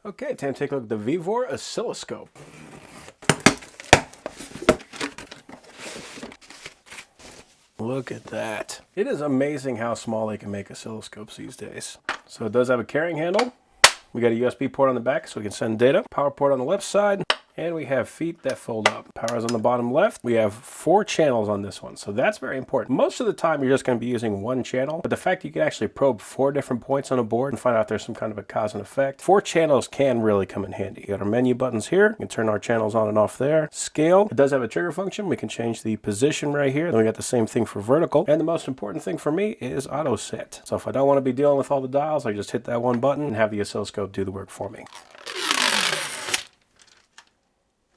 Okay, time to take a look at the VEVOR oscilloscope. Look at that. It is amazing how small they can make oscilloscopes these days. So it does have a carrying handle. We got a USB port on the back so we can send data. Power port on the left side. And we have feet that fold up. Power is on the bottom left. We have 4 channels on this one, so that's very important. Most of the time you're just going to be using one channel, but the fact you can actually probe 4 different points on a board and find out there's some kind of a cause and effect. 4 channels can really come in handy. You got our menu buttons here. We can turn our channels on and off there. Scale. It does have a trigger function. We can change the position right here. Then we got the same thing for vertical. And the most important thing for me is auto set. So if I don't want to be dealing with all the dials, I just hit that one button and have the oscilloscope do the work for me.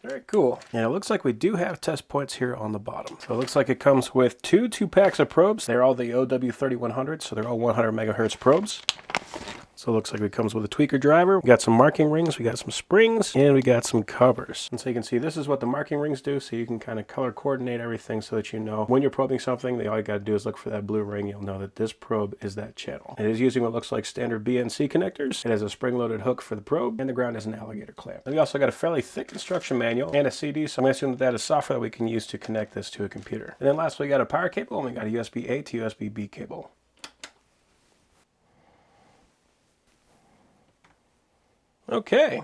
Very cool. And it looks like we do have test points here on the bottom. So it looks like it comes with 2 packs of probes. They're all the OW3100, so they're all 100 megahertz probes. So it looks like it comes with a tweaker driver. We got some marking rings, we got some springs, and we got some covers. And so you can see this is what the marking rings do, so you can kind of color coordinate everything so that you know when you're probing something, all you got to do is look for that blue ring. You'll know that this probe is that channel. It is using what looks like standard BNC connectors. It has a spring-loaded hook for the probe, and the ground is an alligator clamp. And we also got a fairly thick instruction manual and a CD, so I'm going to assume that that is software that we can use to connect this to a computer. And then lastly, we got a power cable, and we got a USB-A to USB-B cable. Okay,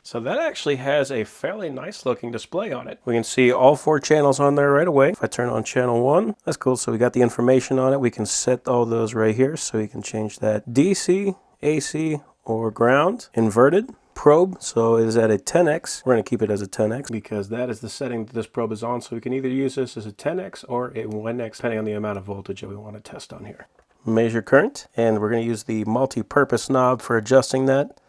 so that actually has a fairly nice looking display on it. We can see all 4 channels on there right away. If I turn on channel 1, that's cool. So we got the information on it. We can set all those right here. So we can change that DC, AC, or ground, inverted. Probe, so it is at a 10x. We're going to keep it as a 10x because that is the setting that this probe is on. So we can either use this as a 10x or a 1x depending on the amount of voltage that we want to test on here. Measure current, and we're going to use the multi-purpose knob for adjusting that.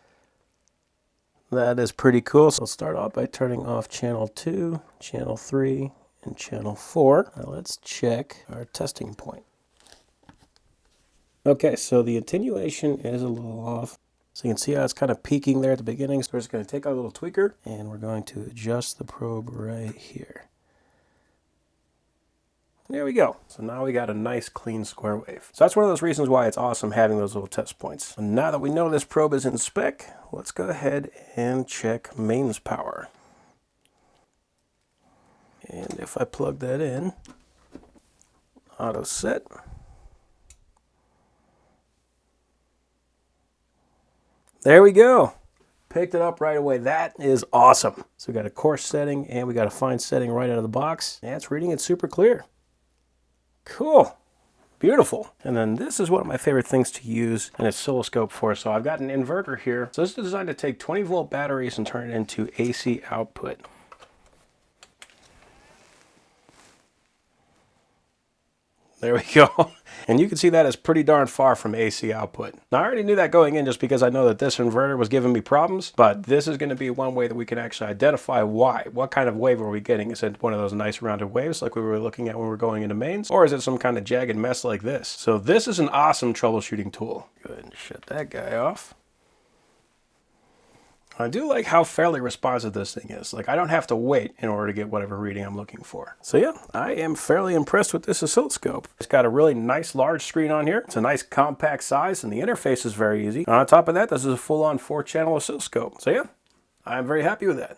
That is pretty cool. So I'll start off by turning off channel 2, channel 3, and channel 4. Now let's check our testing point. Okay, so the attenuation is a little off. So you can see how it's kind of peaking there at the beginning. So we're just going to take our little tweaker and we're going to adjust the probe right here. There we go. So now we got a nice clean square wave. So that's one of those reasons why it's awesome having those little test points. And now that we know this probe is in spec, let's go ahead and check mains power. And if I plug that in, auto set. There we go. Picked it up right away. That is awesome. So we got a coarse setting and we got a fine setting right out of the box. And it's reading it super clear. Cool. Beautiful. And then this is one of my favorite things to use an oscilloscope for. So I've got an inverter here. So this is designed to take 20-volt batteries and turn it into AC output. There we go. And you can see that is pretty darn far from AC output. Now I already knew that going in just because I know that this inverter was giving me problems, but this is going to be one way that we can actually identify why. What kind of wave are we getting? Is it one of those nice rounded waves like we were looking at when we were going into mains? Or is it some kind of jagged mess like this? So this is an awesome troubleshooting tool. Go ahead and shut that guy off. I do like how fairly responsive this thing is. Like I don't have to wait in order to get whatever reading I'm looking for. So yeah, I am fairly impressed with this oscilloscope. It's got a really nice large screen on here. It's a nice compact size and the interface is very easy. And on top of that, this is a full-on 4-channel oscilloscope. So yeah, I'm very happy with that.